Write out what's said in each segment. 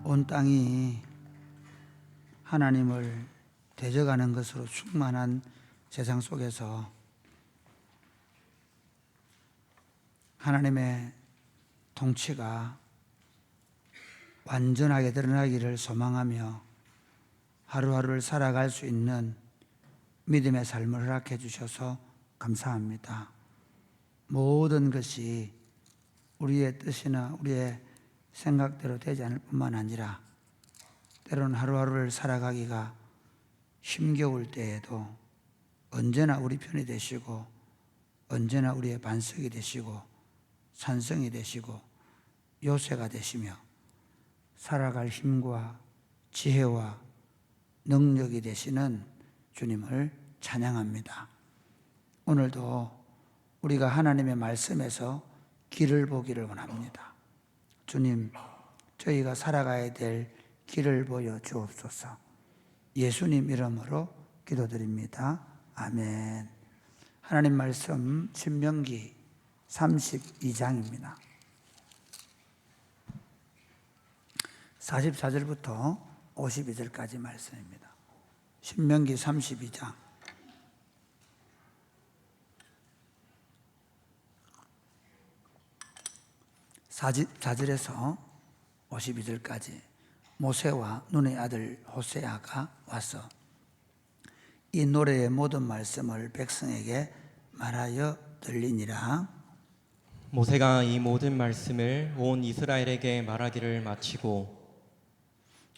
온 땅이 하나님을 대적하는 것으로 충만한 세상 속에서 하나님의 통치가 완전하게 드러나기를 소망하며 하루하루를 살아갈 수 있는 믿음의 삶을 허락해 주셔서 감사합니다. 모든 것이 우리의 뜻이나 우리의 생각대로 되지 않을 뿐만 아니라 때로는 하루하루를 살아가기가 힘겨울 때에도 언제나 우리 편이 되시고 언제나 우리의 반석이 되시고 산성이 되시고 요새가 되시며 살아갈 힘과 지혜와 능력이 되시는 주님을 찬양합니다. 오늘도 우리가 하나님의 말씀에서 길을 보기를 원합니다. 주님, 저희가 살아가야 될 길을 보여 주옵소서. 예수님 이름으로 기도드립니다. 아멘. 하나님 말씀 신명기 32장입니다. 44절부터 52절까지 말씀입니다. 신명기 32장. 4절에서 52절까지 모세와 눈의 아들 호세아가 와서 이 노래의 모든 말씀을 백성에게 말하여 들리니라. 모세가 이 모든 말씀을 온 이스라엘에게 말하기를 마치고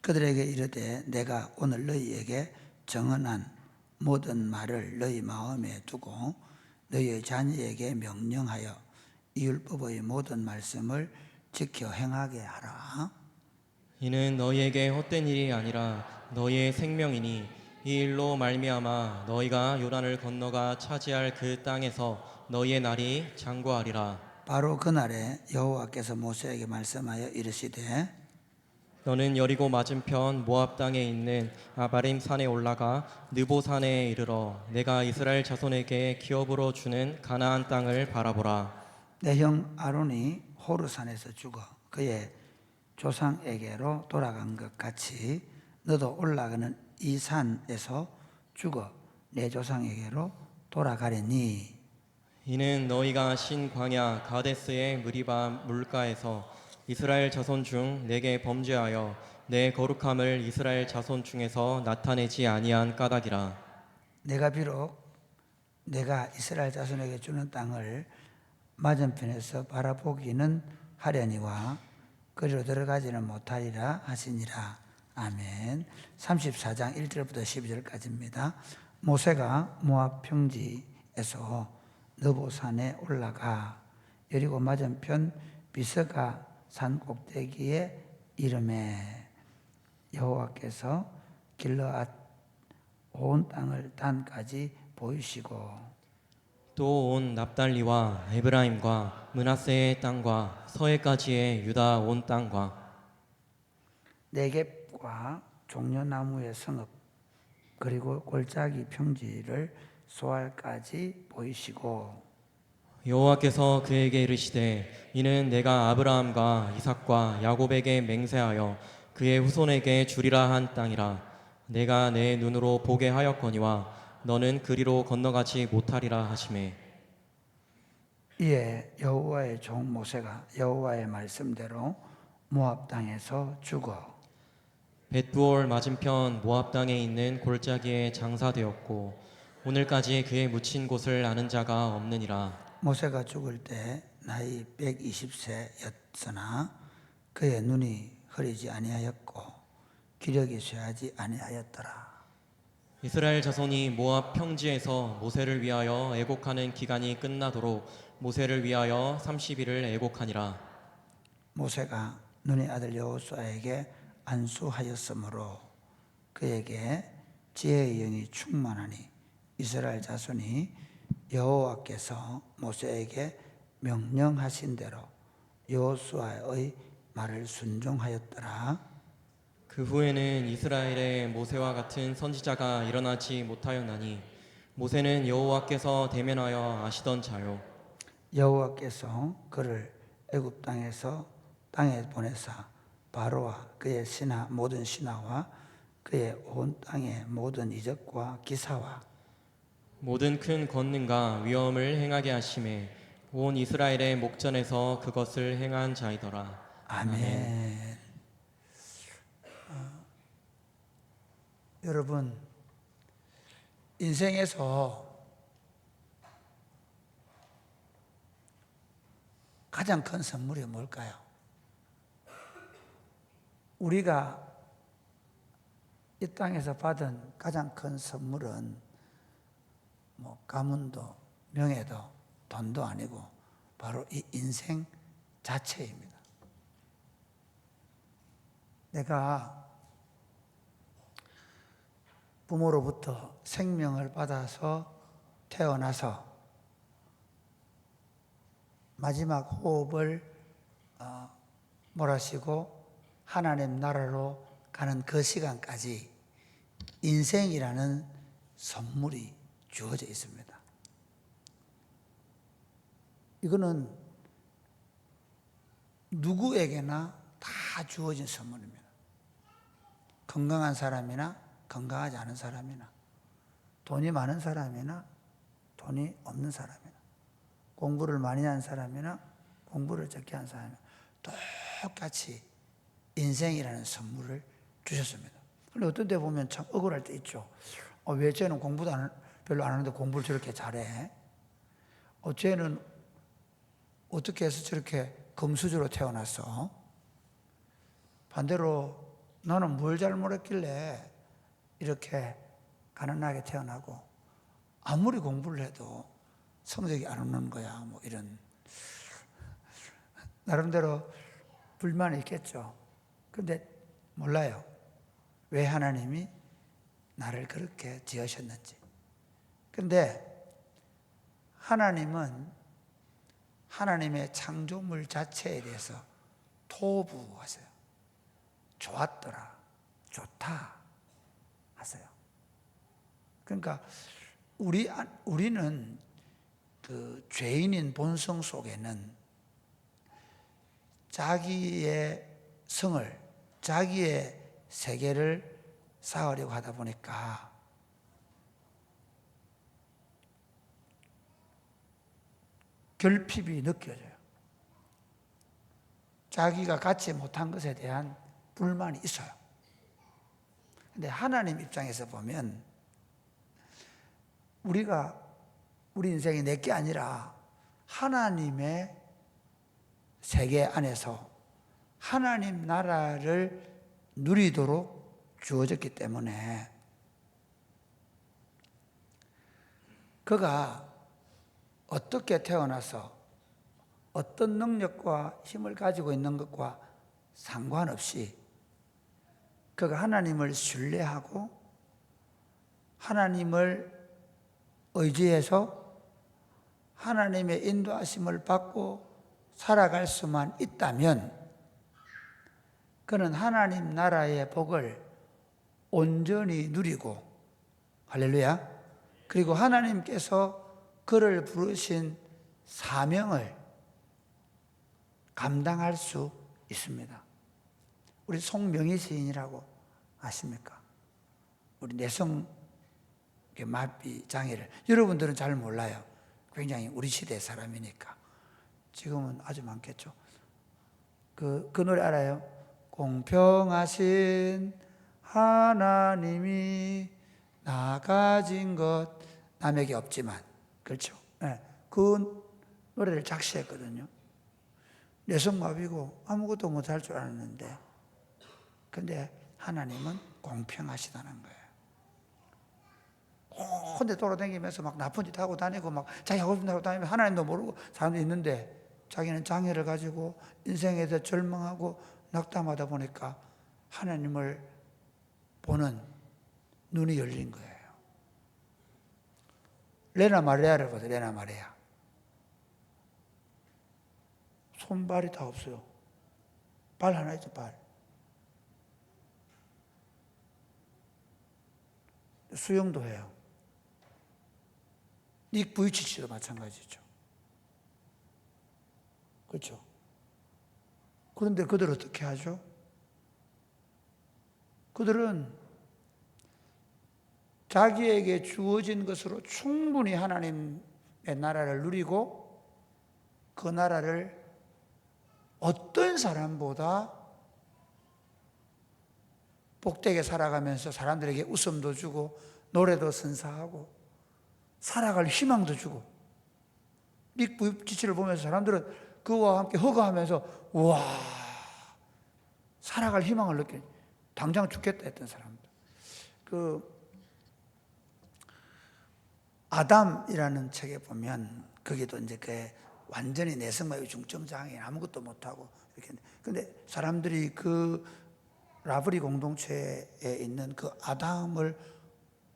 그들에게 이르되 내가 오늘 너희에게 정언한 모든 말을 너희 마음에 두고 너희의 자녀에게 명령하여 이 율법의 모든 말씀을 지켜 행하게 하라. 이는 너희에게 헛된 일이 아니라 너희의 생명이니 이 일로 말미암아 너희가 요단을 건너가 차지할 그 땅에서 너희의 날이 장구하리라. 바로 그날에 여호와께서 모세에게 말씀하여 이르시되 너는 여리고 맞은편 모압 땅에 있는 아바림 산에 올라가 느보 산에 이르러 내가 이스라엘 자손에게 기업으로 주는 가나안 땅을 바라보라. 내 형 아론이 호르산에서 죽어 그의 조상에게로 돌아간 것 같이 너도 올라가는 이 산에서 죽어 내 조상에게로 돌아가려니. 이는 너희가 신 광야 가데스의 무리바 물가에서 이스라엘 자손 중 내게 범죄하여 내 거룩함을 이스라엘 자손 중에서 나타내지 아니한 까닭이라. 내가 비록 내가 이스라엘 자손에게 주는 땅을 맞은편에서 바라보기는 하려니와 그리로 들어가지는 못하리라 하시니라. 아멘. 34장 1절부터 12절까지입니다. 모세가 모압 평지에서 느보산에 올라가 여리고 맞은편 비스가 산 꼭대기에 이르매 여호와께서 길르앗 온 땅을 단까지 보이시고 또 온 납달리와 에브라임과 므낫세의 땅과 서해까지의 유다 온 땅과 네겝과 종려나무의 성읍 그리고 골짜기 평지를 소알까지 보이시고 여호와께서 그에게 이르시되 이는 내가 아브라함과 이삭과 야곱에게 맹세하여 그의 후손에게 주리라 한 땅이라. 내가 내 눈으로 보게 하였거니와 너는 그리로 건너가지 못하리라 하시매. 이에 여호와의 종 모세가 여호와의 말씀대로 모압 땅에서 죽어 벳부올 맞은편 모압 땅에 있는 골짜기에 장사되었고 오늘까지 그의 묻힌 곳을 아는 자가 없느니라. 모세가 죽을 때 나이 120세였으나 그의 눈이 흐리지 아니하였고 기력이 쇠하지 아니하였더라. 이스라엘 자손이 모압 평지에서 모세를 위하여 애곡하는 기간이 끝나도록 모세를 위하여 30일을 애곡하니라. 모세가 눈의 아들 여호수아에게 안수하였으므로 그에게 지혜의 영이 충만하니 이스라엘 자손이 여호와께서 모세에게 명령하신 대로 여호수아의 말을 순종하였더라. 그 후에는 이스라엘에 모세와 같은 선지자가 일어나지 못하였나니 모세는 여호와께서 대면하여 아시던 자요. 여호와께서 그를 애굽 땅에서 땅에 보내사 바로와 그의 모든 신하와 그의 온 땅의 모든 이적과 기사와 모든 큰 권능과 위엄을 행하게 하심에 온 이스라엘의 목전에서 그것을 행한 자이더라. 아멘. 여러분, 인생에서 가장 큰 선물이 뭘까요? 우리가 이 땅에서 받은 가장 큰 선물은 가문도 명예도 돈도 아니고 바로 이 인생 자체입니다. 내가 부모로부터 생명을 받아서 태어나서 마지막 호흡을 몰아쉬고 하나님 나라로 가는 그 시간까지 인생이라는 선물이 주어져 있습니다. 이거는 누구에게나 다 주어진 선물입니다. 건강한 사람이나 건강하지 않은 사람이나 돈이 많은 사람이나 돈이 없는 사람이나 공부를 많이 한 사람이나 공부를 적게 한 사람이나 똑같이 인생이라는 선물을 주셨습니다. 그런데 어떤 데 보면 참 억울할 때 있죠. 왜 쟤는 공부도 별로 안 하는데 공부를 저렇게 잘해? 쟤는 어떻게 해서 저렇게 금수저로 태어났어? 반대로 너는 뭘 잘못했길래 이렇게 가난하게 태어나고 아무리 공부를 해도 성적이 안 오는 거야. 이런 나름대로 불만이 있겠죠. 그런데 몰라요. 왜 하나님이 나를 그렇게 지으셨는지. 그런데 하나님은 하나님의 창조물 자체에 대해서 토부하세요. 좋았더라, 좋다 하세요. 그러니까 우리는 그 죄인인 본성 속에는 자기의 성을, 자기의 세계를 쌓으려고 하다 보니까 결핍이 느껴져요. 자기가 갖지 못한 것에 대한 불만이 있어요. 근데 하나님 입장에서 보면 우리 인생이 내게 아니라 하나님의 세계 안에서 하나님 나라를 누리도록 주어졌기 때문에 그가 어떻게 태어나서 어떤 능력과 힘을 가지고 있는 것과 상관없이 그가 하나님을 신뢰하고 하나님을 의지해서 하나님의 인도하심을 받고 살아갈 수만 있다면 그는 하나님 나라의 복을 온전히 누리고 할렐루야. 그리고 하나님께서 그를 부르신 사명을 감당할 수 있습니다. 우리 송명희 시인이라고 아십니까? 우리 내성 마비 장애를 여러분들은 잘 몰라요. 굉장히 우리 시대 사람이니까. 지금은 아주 많겠죠. 그 노래 알아요? 공평하신 하나님이 나 가진 것 남에게 없지만, 그렇죠? 네, 그 노래를 작시했거든요. 내성마비고 아무것도 못할 줄 알았는데 근데 하나님은 공평하시다는 거예요. 혼자 돌아다니면서 막 나쁜 짓 하고 다니고 막 자기 하고 싶은 대로 다니면서 하나님도 모르고 사람도 있는데 자기는 장애를 가지고 인생에서 절망하고 낙담하다 보니까 하나님을 보는 눈이 열린 거예요. 레나 마리아를 보세요. 레나 마리아. 손발이 다 없어요. 발 하나 있죠, 발. 수영도 해요. 닉 부이치치도 마찬가지죠. 그렇죠? 그런데 그들 어떻게 하죠? 그들은 자기에게 주어진 것으로 충분히 하나님의 나라를 누리고 그 나라를 어떤 사람보다 복되게 살아가면서 사람들에게 웃음도 주고 노래도 선사하고 살아갈 희망도 주고 믹부유지치를 보면서 사람들은 그와 함께 허거하면서 우와 살아갈 희망을 느끼는 당장 죽겠다 했던 사람들. 아담이라는 책에 보면 거기도 이제 그 완전히 내성마비 중증장애인 아무것도 못하고 이렇게. 근데 사람들이 그 라브리 공동체에 있는 그 아담을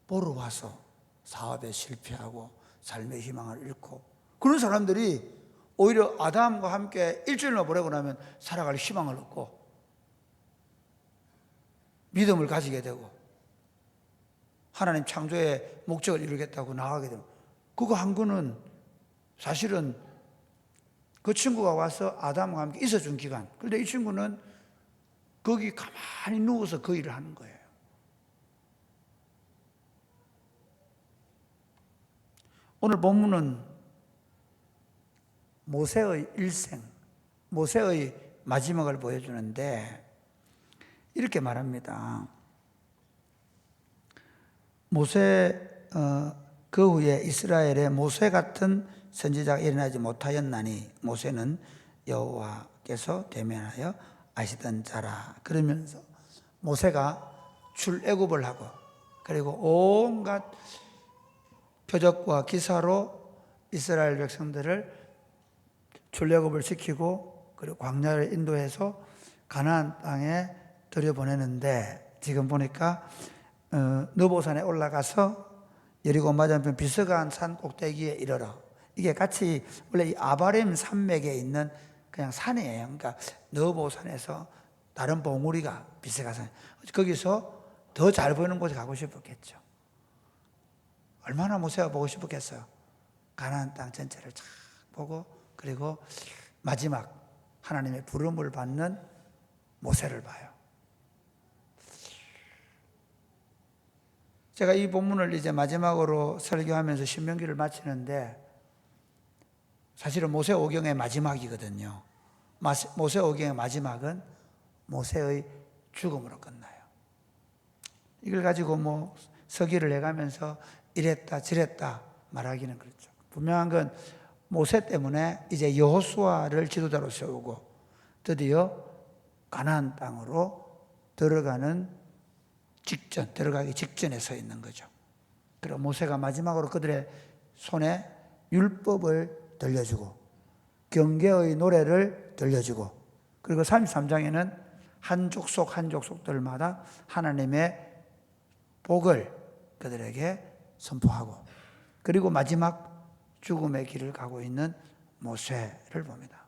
보러 와서 사업에 실패하고 삶의 희망을 잃고 그런 사람들이 오히려 아담과 함께 일주일만 보내고 나면 살아갈 희망을 얻고 믿음을 가지게 되고 하나님 창조의 목적을 이루겠다고 나가게 되고 그거 한 거는 사실은 그 친구가 와서 아담과 함께 있어준 기간. 그런데 이 친구는 거기 가만히 누워서 그 일을 하는 거예요. 오늘 본문은 모세의 일생, 모세의 마지막을 보여주는데 이렇게 말합니다. 모세 그 후에 이스라엘에 모세 같은 선지자가 일어나지 못하였나니 모세는 여호와께서 대면하여 아시던 자라. 그러면서 모세가 출애굽을 하고 그리고 온갖 표적과 기사로 이스라엘 백성들을 출애굽을 시키고 그리고 광야를 인도해서 가나안 땅에 들여보내는데 지금 보니까 느보산에 올라가서 여리고 맞은편 비스가한 산 꼭대기에 이르러 이게 같이 원래 이 아바림 산맥에 있는 그냥 산이에요. 그러니까 느보산에서 다른 봉우리가 비스가 산 거기서 더 잘 보이는 곳에 가고 싶었겠죠. 얼마나 모세가 보고 싶었겠어요. 가나안 땅 전체를 쫙 보고 그리고 마지막 하나님의 부름을 받는 모세를 봐요. 제가 이 본문을 이제 마지막으로 설교하면서 신명기를 마치는데 사실은 모세오경의 마지막이거든요. 모세오경의 마지막은 모세의 죽음으로 끝나요. 이걸 가지고 뭐 서기를 해가면서 이랬다 저랬다 말하기는 그렇죠. 분명한 건 모세 때문에 이제 여호수아를 지도자로 세우고 드디어 가나안 땅으로 들어가기 직전에 서 있는 거죠. 그리고 모세가 마지막으로 그들의 손에 율법을 들려주고 경계의 노래를 들려주고 그리고 33장에는 한 족속 한 족속들마다 하나님의 복을 그들에게 선포하고 그리고 마지막 죽음의 길을 가고 있는 모세를 봅니다.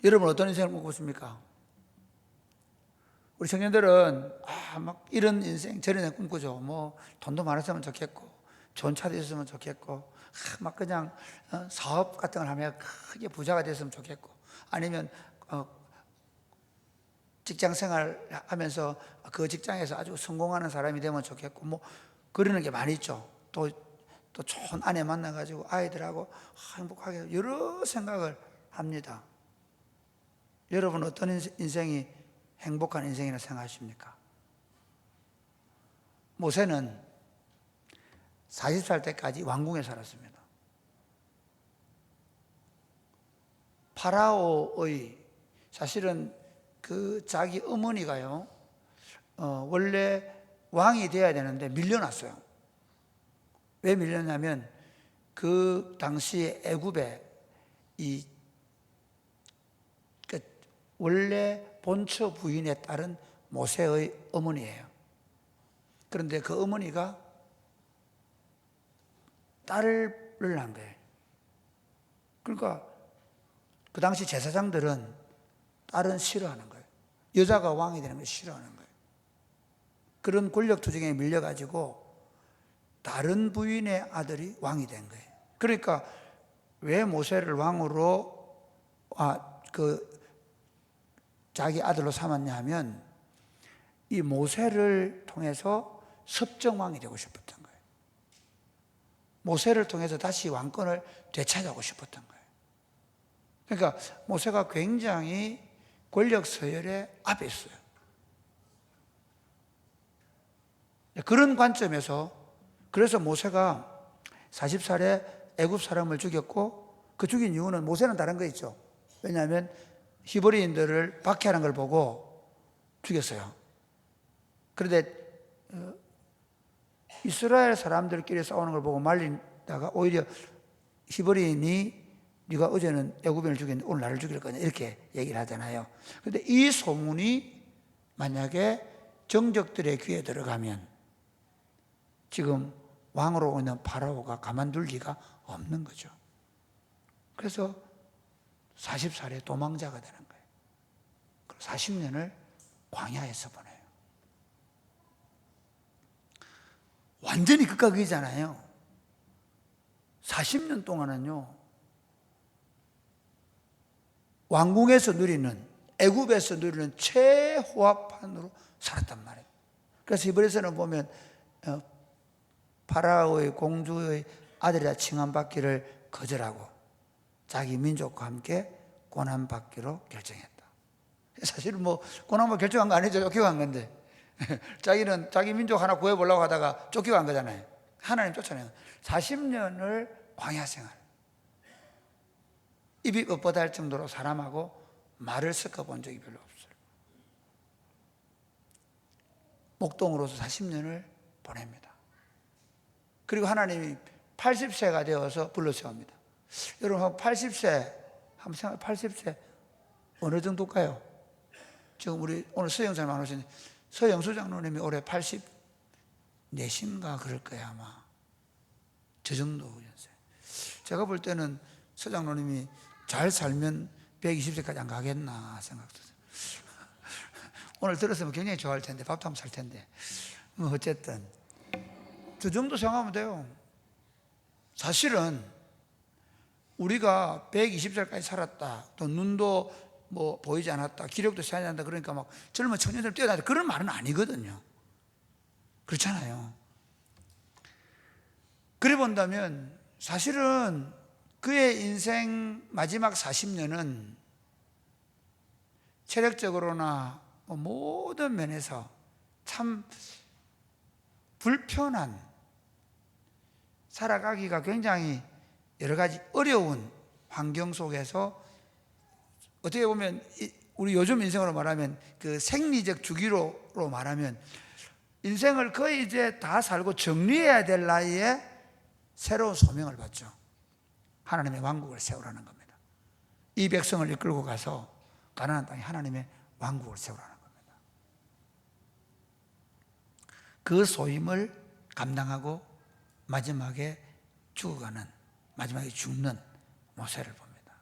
여러분 어떤 인생을 꿈꾸고 있습니까? 우리 청년들은 막 이런 인생 저런 인생 꿈꾸죠. 뭐 돈도 많았으면 좋겠고 좋은 차도 있었으면 좋겠고 막 그냥 사업 같은 걸 하면 크게 부자가 됐으면 좋겠고 아니면 직장 생활 하면서 그 직장에서 아주 성공하는 사람이 되면 좋겠고 뭐 그러는 게 많이 있죠. 또 좋은 아내 만나가지고 아이들하고 행복하게 여러 생각을 합니다. 여러분 어떤 인생이 행복한 인생이라 생각하십니까? 모세는 40살 때까지 왕궁에 살았습니다. 파라오의 사실은 그 자기 어머니가요 원래 왕이 되어야 되는데 밀려났어요. 왜 밀렸냐면 그 당시에 애굽에 원래 본처 부인에 따른 모세의 어머니예요. 그런데 그 어머니가 딸을 낳은 거예요. 그러니까 그 당시 제사장들은 딸은 싫어하는 거예요. 여자가 왕이 되는 걸 싫어하는 거예요. 그런 권력 투쟁에 밀려가지고 다른 부인의 아들이 왕이 된 거예요. 그러니까 왜 모세를 왕으로 자기 아들로 삼았냐 하면 이 모세를 통해서 섭정왕이 되고 싶었던 거예요. 모세를 통해서 다시 왕권을 되찾아오고 싶었던 거예요. 그러니까 모세가 굉장히 권력 서열의 앞에 있어요. 그런 관점에서 그래서 모세가 40살에 애굽 사람을 죽였고 그 죽인 이유는 모세는 다른 거 있죠. 왜냐하면 히브리인들을 박해하는 걸 보고 죽였어요. 그런데 이스라엘 사람들끼리 싸우는 걸 보고 말리다가 오히려 히브리인이 네가 어제는 애굽인을 죽였는데 오늘 나를 죽일 거냐 이렇게 얘기를 하잖아요. 그런데 이 소문이 만약에 정적들의 귀에 들어가면 지금 왕으로 있는 파라오가 가만둘 리가 없는 거죠. 그래서 40살에 도망자가 되는 거예요. 40년을 광야에서 보내요. 완전히 극과 극이잖아요. 40년 동안은요, 왕궁에서 누리는, 애굽에서 누리는 최호화판으로 살았단 말이에요. 그래서 히브리서는 보면 파라오의 공주의 아들이라 칭함받기를 거절하고 자기 민족과 함께 고난받기로 결정했다. 사실은 뭐 고난받기 결정한 거 아니죠. 쫓겨간 건데 자기는 자기 민족 하나 구해보려고 하다가 쫓겨간 거잖아요. 하나님 쫓아내요. 40년을 광야 생활, 입이 뻣뻣할 정도로 사람하고 말을 섞어본 적이 별로 없어요. 목동으로서 40년을 보냅니다. 그리고 하나님이 80세가 되어서 불러세웁니다. 여러분 80세 한번 생각해. 80세 어느 정도일까요? 지금 우리 오늘 서영사님 안 오셨는데 서영수 장로님이 올해 84인가 그럴 거예요 아마. 저 정도 연세. 제가 볼 때는 서 장로님이 잘 살면 120세까지 안 가겠나 생각도 들어요. 오늘 들었으면 굉장히 좋아할 텐데 밥도 한번 살 텐데 뭐 어쨌든 저 정도 생각하면 돼요. 사실은 우리가 120살까지 살았다, 또 눈도 뭐 보이지 않았다, 기력도 세하지 않았다, 그러니까 막 젊은 청년들 뛰어다닌다, 그런 말은 아니거든요. 그렇잖아요. 그래 본다면 사실은 그의 인생 마지막 40년은 체력적으로나 모든 면에서 참 불편한, 살아가기가 굉장히 여러 가지 어려운 환경 속에서 어떻게 보면 우리 요즘 인생으로 말하면 그 생리적 주기로 말하면 인생을 거의 이제 다 살고 정리해야 될 나이에 새로운 소명을 받죠. 하나님의 왕국을 세우라는 겁니다. 이 백성을 이끌고 가서 가나안 땅에 하나님의 왕국을 세우라는 겁니다. 그 소임을 감당하고 마지막에 죽어가는, 마지막에 죽는 모세를 봅니다.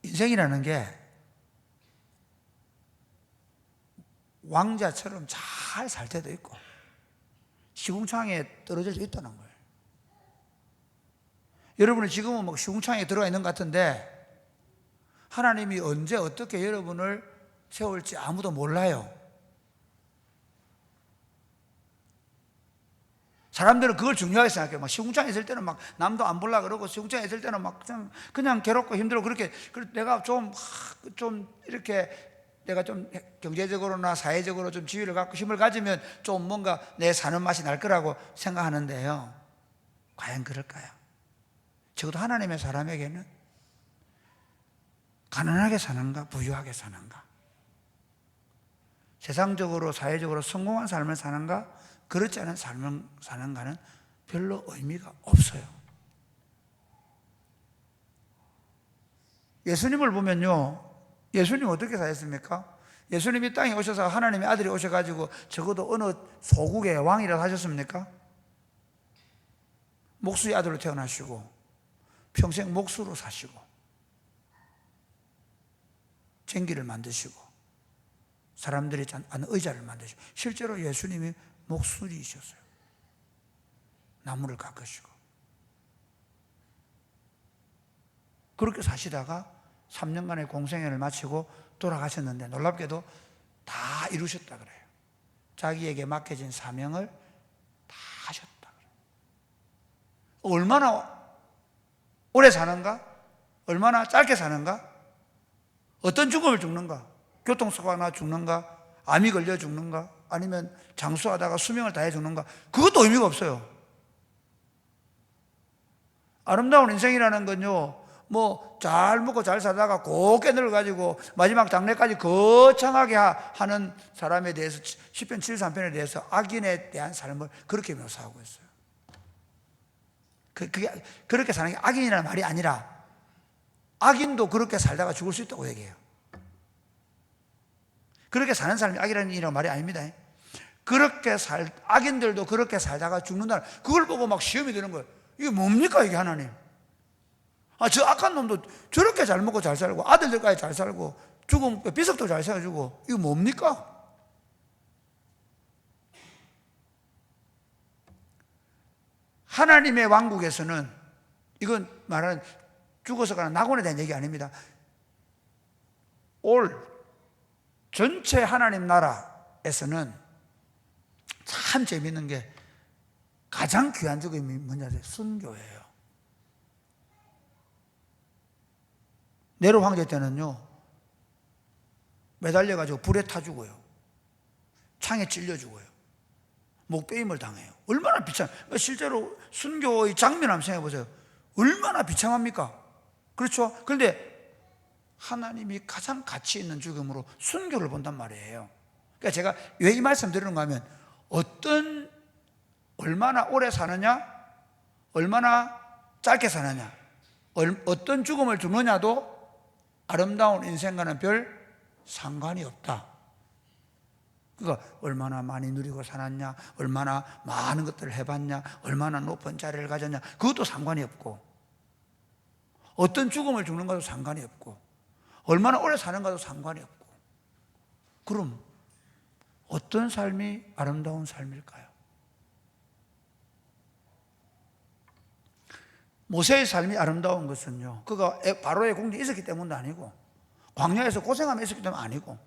인생이라는 게 왕자처럼 잘 살 때도 있고 시궁창에 떨어질 수 있다는 거예요. 여러분은 지금은 막 시궁창에 들어가 있는 것 같은데 하나님이 언제 어떻게 여러분을 세울지 아무도 몰라요. 사람들은 그걸 중요하게 생각해요. 막 시궁창에 있을 때는 막 남도 안 보려고 그러고 시궁창에 있을 때는 막 그냥 괴롭고 힘들고 그렇게 내가 좀 이렇게 내가 좀 경제적으로나 사회적으로 좀 지위를 갖고 힘을 가지면 좀 뭔가 내 사는 맛이 날 거라고 생각하는데요. 과연 그럴까요? 적어도 하나님의 사람에게는 가난하게 사는가 부유하게 사는가, 세상적으로 사회적으로 성공한 삶을 사는가 그렇지 않은 삶을 사는가는 별로 의미가 없어요. 예수님을 보면요, 예수님 어떻게 사셨습니까? 예수님이 땅에 오셔서 하나님의 아들이 오셔가지고 적어도 어느 소국의 왕이라도 하셨습니까? 목수의 아들로 태어나시고 평생 목수로 사시고 쟁기를 만드시고 사람들이 앉는 의자를 만드시고 실제로 예수님이 목수이셨어요. 나무를 깎으시고 그렇게 사시다가 3년간의 공생애를 마치고 돌아가셨는데 놀랍게도 다 이루셨다 그래요. 자기에게 맡겨진 사명을 다 하셨다 그래요. 얼마나 오래 사는가? 얼마나 짧게 사는가? 어떤 죽음을 죽는가? 교통사고가 나 죽는가? 암이 걸려 죽는가? 아니면 장수하다가 수명을 다해 죽는가? 그것도 의미가 없어요. 아름다운 인생이라는 건요, 뭐 잘 먹고 잘 살다가 곱게 늙어가지고 마지막 장래까지 거창하게 하는 사람에 대해서 시편 73편에 대해서 악인에 대한 삶을 그렇게 묘사하고 있어요. 그렇게 사는 게 악인이라는 말이 아니라 악인도 그렇게 살다가 죽을 수 있다고 얘기해요. 그렇게 사는 사람이 악인이라는 말이 아닙니다. 악인들도 그렇게 살다가 죽는다. 그걸 보고 막 시험이 되는 거예요. 이게 뭡니까 이게 하나님? 저 악한 놈도 저렇게 잘 먹고 잘 살고 아들들까지 잘 살고 죽음 비석도 잘 세워주고 이거 뭡니까? 하나님의 왕국에서는 이건 말하는 죽어서 가는 낙원에 대한 얘기 아닙니다. 전체 하나님 나라에서는 참 재밌는 게 가장 귀한 적이 뭐냐? 순교예요. 네로 황제 때는요, 매달려가지고 불에 타 죽어요. 창에 찔려 죽어요. 목베임을 당해요. 얼마나 비참, 실제로 순교의 장면 한번 생각해 보세요. 얼마나 비참합니까? 그렇죠? 그런데 하나님이 가장 가치 있는 죽음으로 순교를 본단 말이에요. 그러니까 제가 왜 이 말씀 드리는가 하면 얼마나 오래 사느냐, 얼마나 짧게 사느냐, 어떤 죽음을 죽느냐도 아름다운 인생과는 별 상관이 없다. 그러니까 얼마나 많이 누리고 살았냐, 얼마나 많은 것들을 해봤냐, 얼마나 높은 자리를 가졌냐, 그것도 상관이 없고, 어떤 죽음을 죽는가도 상관이 없고, 얼마나 오래 사는가도 상관이 없고, 그럼 어떤 삶이 아름다운 삶일까요? 모세의 삶이 아름다운 것은요, 그가 바로의 궁정에 있었기 때문도 아니고, 광야에서 고생하며 있었기 때문도 아니고,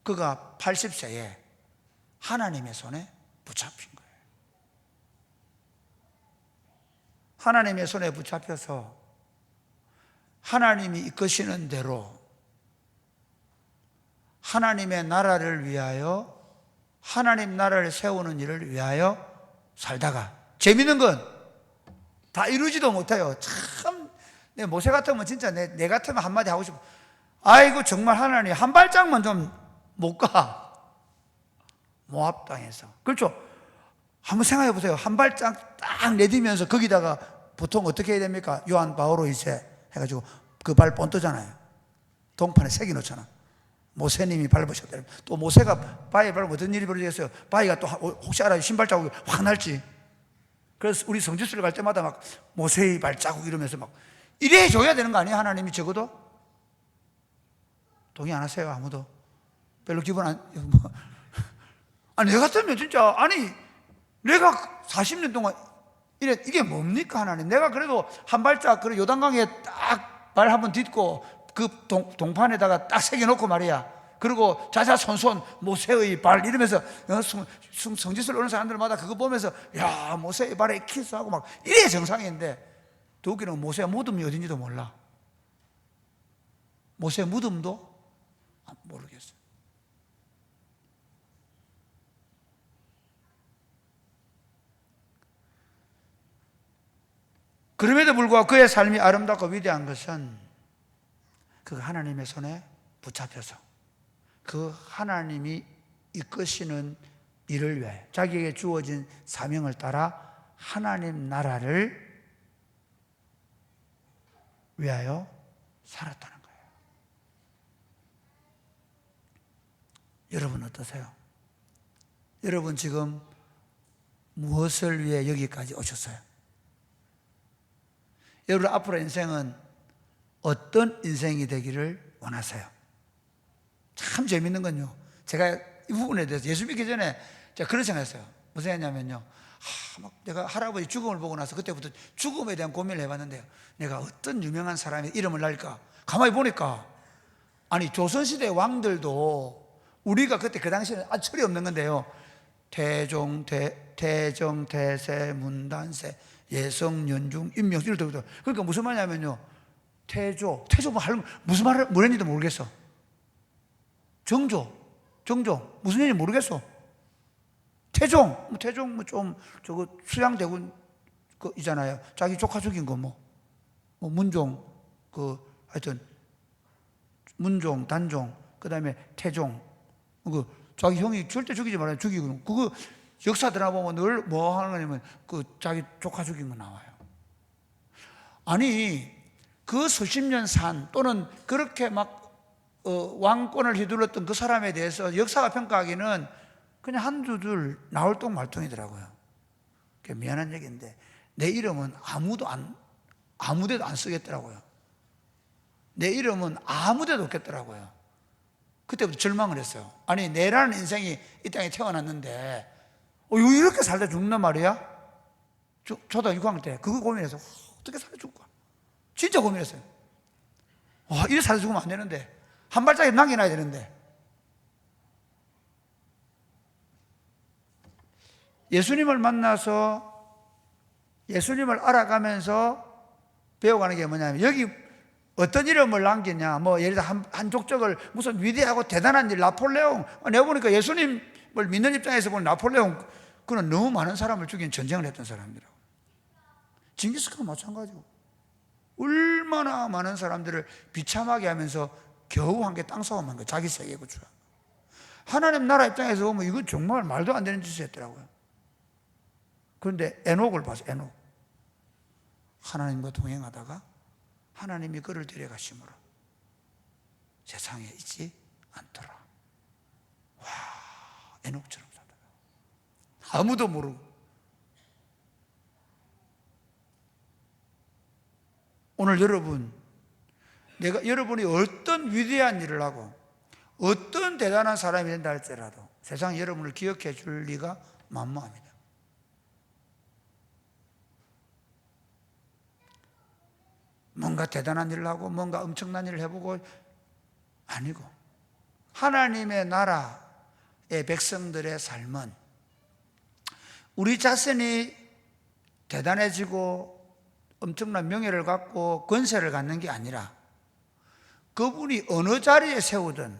그가 80세에 하나님의 손에 붙잡힌 거예요. 하나님의 손에 붙잡혀서 하나님이 이끄시는 대로 하나님의 나라를 위하여, 하나님 나라를 세우는 일을 위하여 살다가, 재밌는 건 다 이루지도 못해요. 참, 내 모세 같으면 진짜 내 같으면 한마디 하고 싶어. 아이고, 정말 하나님, 한 발짝만 좀 못 가. 모압 땅에서. 그렇죠? 한번 생각해 보세요. 한 발짝 딱 내디면서 거기다가 보통 어떻게 해야 됩니까? 요한 바오로 이제 해가지고 그 발 본떠잖아요. 동판에 새겨 놓잖아. 모세님이 밟으셨다. 또 모세가 바위에 밟으면 어떤 일이 벌어지겠어요? 바위가 또 혹시 알아요? 신발 자국이 확 날지. 그래서 우리 성지순례 갈 때마다 막 모세의 발자국 이러면서 막 이래 줘야 되는 거 아니에요? 하나님이 적어도? 동의 안 하세요? 아무도? 별로 기분 안, 아니, 내가 같으면 진짜, 아니, 내가 40년 동안 이게 뭡니까, 하나님? 내가 그래도 한 발짝, 그래, 요단강에 딱 발 한번 딛고 그 동판에다가 딱 새겨놓고 말이야. 그리고 자자손손 모세의 발 이러면서 성지순례 오는 사람들마다 그거 보면서 야, 모세의 발에 키스하고 막 이래 정상인데, 더 웃기는 건 모세의 무덤이 어딘지도 몰라. 모세의 무덤도 모르겠어요. 그럼에도 불구하고 그의 삶이 아름답고 위대한 것은 그 하나님의 손에 붙잡혀서 그 하나님이 이끄시는 일을 위해 자기에게 주어진 사명을 따라 하나님 나라를 위하여 살았다는 거예요. 여러분 어떠세요? 여러분 지금 무엇을 위해 여기까지 오셨어요? 여러분 앞으로 인생은 어떤 인생이 되기를 원하세요? 참 재밌는 건요, 제가 이 부분에 대해서 예수 믿기 전에 제가 그런 생각했어요. 무슨 생각했냐면요, 막 내가 할아버지 죽음을 보고 나서 그때부터 죽음에 대한 고민을 해봤는데요. 내가 어떤 유명한 사람의 이름을 날까? 가만히 보니까 아니 조선시대 왕들도 우리가 그때 그 당시에는 철이 없는 건데요. 태종, 태세, 문단세, 예성, 연중, 임명 이럴 때부터. 그러니까 무슨 말이냐면요. 태조 무슨 말을 뭐랬는지도 모르겠어. 정조 무슨 얘기인지 모르겠어. 태종 좀 저거 수양대군 그 있잖아요. 자기 조카 죽인 거 뭐 문종 하여튼 문종, 단종, 그다음에 태종 자기 형이 절대 죽이지 말아요. 죽이고 그거 역사 들어보면 늘 뭐 하는 거냐면 자기 조카 죽인 거 나와요. 아니 그 수십 년 산 또는 그렇게 막 왕권을 휘둘렀던 그 사람에 대해서 역사가 평가하기는 그냥 한두둘 나올 똥 말똥이더라고요. 미안한 얘기인데 내 이름은 아무데도 안 쓰겠더라고요. 내 이름은 아무데도 없겠더라고요. 그때부터 절망을 했어요. 아니 내라는 인생이 이 땅에 태어났는데 이렇게 살다 죽는단 말이야? 초등학교 6학년 때 그거 고민해서 어떻게 살다 죽을까? 진짜 고민했어요. 이래 살다 죽으면 안 되는데 한 발짝이 남겨놔야 되는데. 예수님을 만나서 예수님을 알아가면서 배워가는 게 뭐냐면 여기 어떤 이름을 남기냐 예를 들어 한 족적을 무슨 위대하고 대단한 일 나폴레옹 내가 보니까 예수님을 믿는 입장에서 보는 나폴레옹 그는 너무 많은 사람을 죽인 전쟁을 했던 사람이라고. 징기스칸은 마찬가지고 얼마나 많은 사람들을 비참하게 하면서 겨우 한 게 땅싸움한 거 자기 세계 구출. 하나님 나라 입장에서 보면 이건 정말 말도 안 되는 짓을 했더라고요. 그런데 에녹을 봐서 에녹 하나님과 동행하다가 하나님이 그를 데려가심으로 세상에 있지 않더라. 와, 에녹처럼 살다가 아무도 모르고. 오늘 여러분이 어떤 위대한 일을 하고 어떤 대단한 사람이 된다 할지라도 세상이 여러분을 기억해 줄 리가 만무합니다. 뭔가 대단한 일을 하고 뭔가 엄청난 일을 해보고 아니고 하나님의 나라의 백성들의 삶은 우리 자신이 대단해지고 엄청난 명예를 갖고 권세를 갖는 게 아니라 그분이 어느 자리에 세우든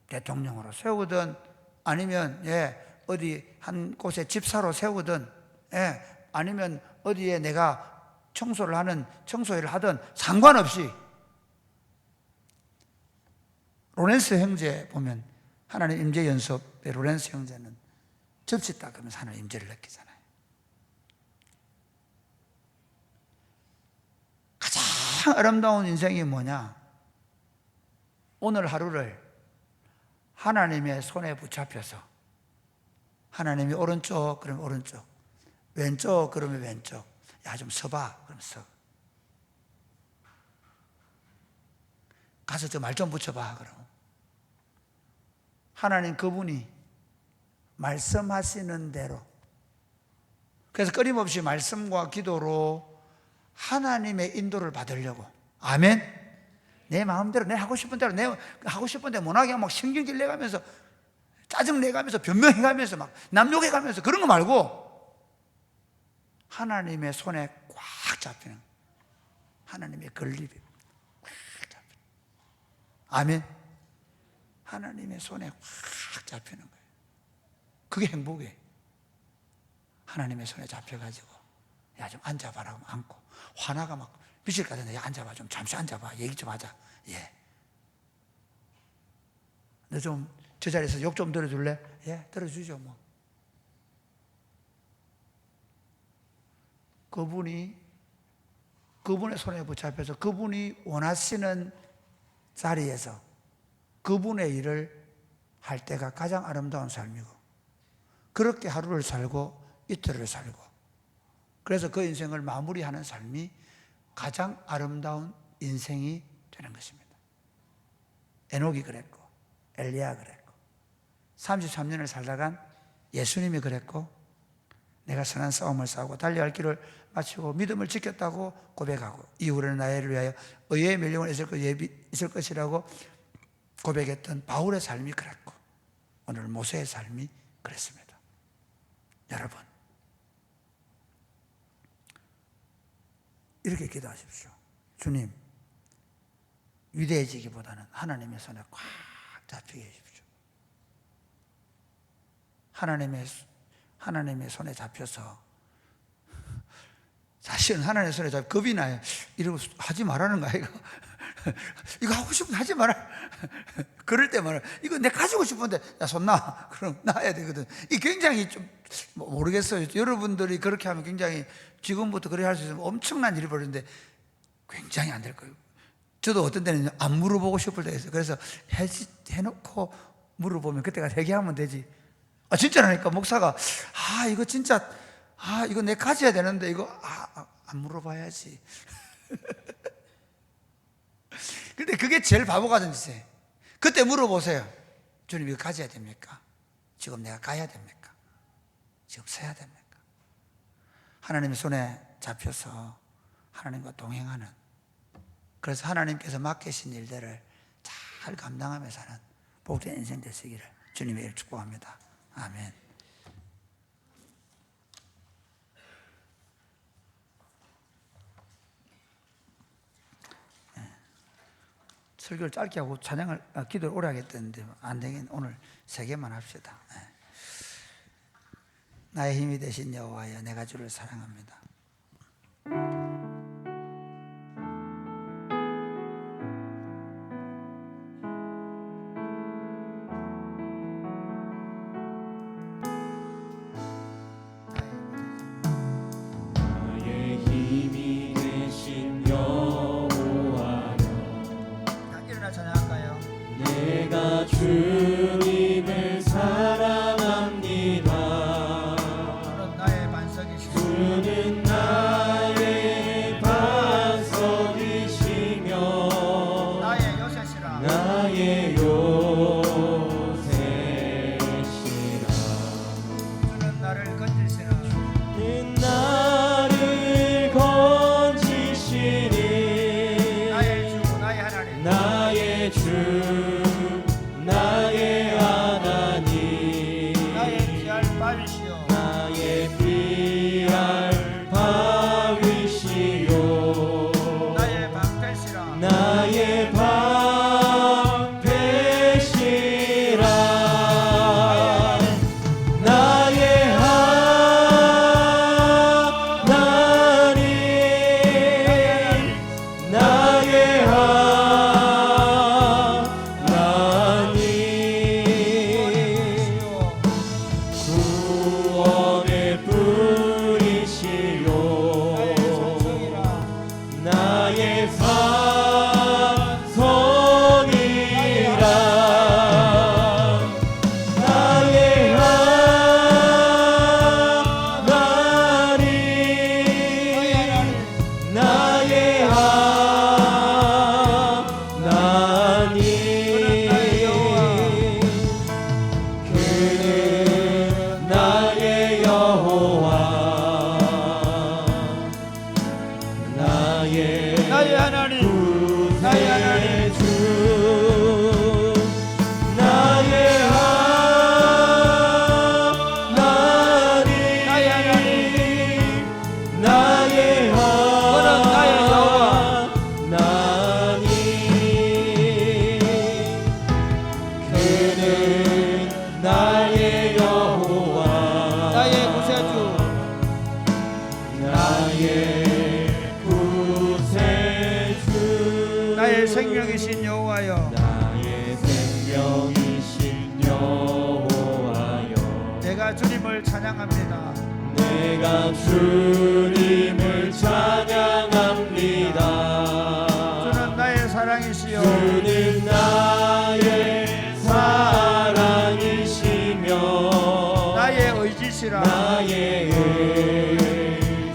대통령으로 세우든 아니면 어디 한 곳에 집사로 세우든 아니면 어디에 내가 청소일을 하든 상관없이 로렌스 형제 보면 하나님 임재 연습의 로렌스 형제는 접시 닦으면서 하나님 임재를 느끼잖아요. 가장 아름다운 인생이 뭐냐? 오늘 하루를 하나님의 손에 붙잡혀서 하나님이 오른쪽 그러면 오른쪽, 왼쪽 그러면 왼쪽. 야, 좀 서봐. 그럼 서. 가서 저 말 좀 붙여봐. 그럼. 하나님 그분이 말씀하시는 대로. 그래서 끊임없이 말씀과 기도로 하나님의 인도를 받으려고. 아멘? 내 마음대로, 내 하고 싶은 대로, 내 하고 싶은 대로 못하게 하면 막 신경질 내가면서, 짜증 내가면서, 변명해가면서, 막 남욕해가면서 그런 거 말고 하나님의 손에 꽉 잡히는 하나님의 건립이 꽉 잡히는. 아멘. 하나님의 손에 꽉 잡히는 거예요. 그게 행복이에요. 하나님의 손에 잡혀가지고 야 좀 앉아봐라 하면 앉고 화나가 막 미칠 것 같은데 야 앉아봐 좀 잠시 앉아봐 얘기 좀 하자. 너 좀 저 자리에서 욕 좀 들어줄래? 들어주죠 뭐. 그분의 손에 붙잡혀서 그분이 원하시는 자리에서 그분의 일을 할 때가 가장 아름다운 삶이고 그렇게 하루를 살고 이틀을 살고 그래서 그 인생을 마무리하는 삶이 가장 아름다운 인생이 되는 것입니다. 에녹이 그랬고 엘리야가 그랬고 33년을 살다간 예수님이 그랬고 내가 선한 싸움을 싸우고 달려갈 길을 마치고 믿음을 지켰다고 고백하고 이후로는 나를 위하여 의의 멸령을 있을 것이라고 고백했던 바울의 삶이 그랬고 오늘 모세의 삶이 그랬습니다. 여러분, 이렇게 기도하십시오. 주님, 위대해지기보다는 하나님의 손에 꽉 잡히게 해주십시오. 하나님의 손에 잡혀서, 사실은 하나님의 손에 잡혀 겁이 나요. 이러고 하지 말라는 거야, 이거. 이거 하고 싶은데 하지 마라. 그럴 때만 이거 내가 가지고 싶은데 야, 손 놔. 그럼 놔야 되거든. 이 굉장히 좀 모르겠어요. 여러분들이 그렇게 하면 굉장히 지금부터 그렇게 할 수 있으면 엄청난 일이 벌어지는데 굉장히 안 될 거예요. 저도 어떤 때는 안 물어보고 싶을 때가 있어요. 그래서 해놓고 물어보면 그때가 회개하면 되지. 진짜라니까. 목사가 이거 진짜 이거 내가 가져야 되는데 이거 안 물어봐야지. 근데 그게 제일 바보 같은 짓이에요. 그때 물어보세요. 주님, 이거 가져야 됩니까? 지금 내가 가야 됩니까? 지금 서야 됩니까? 하나님의 손에 잡혀서 하나님과 동행하는, 그래서 하나님께서 맡기신 일들을 잘 감당하며 사는 복된 인생 되시기를 주님의 이름으로 축복합니다. 아멘. 설교를 짧게 하고 기도를 오래 하겠다는데 안 되긴 오늘 3개만 합시다. 나의 힘이 되신 여호와여, 내가 주를 사랑합니다. 나의 힘이 되신 여호와여, 일어나 찬양할까요? 내가 주님을 사랑합니다. 주는 나의 반석이시며 나의 요새시라. 나의 요새시라. 주는 나를 건지시라. 주는 나를 건지시니 나의 주, 나의 하나님. 나의 주, 나의 하나님. 나의 피할 바위시여. 나의 피할 바위시요. 나의 방패시라. 나의 방패시라. 나의 하나님. 나의 하나님. 구원의 뿌리시요. 나의 반석이라. 나의 하나님. 나의 하나님. 그는 나의 여호와, 나의 하나님. 구세주, 나의 하나님. 나의 하나님. 그는 나의 여호와, 나의 구세주. 나의 구세주. 나의 생명이신 여호와여. 나의 생명이신 여호와여. 내가 주님을 찬양합니다. 내가 주님을 찬양합니다. 주는 나의 사랑이시여. 주는 나의 사랑이시며 나의 의지시라. 나의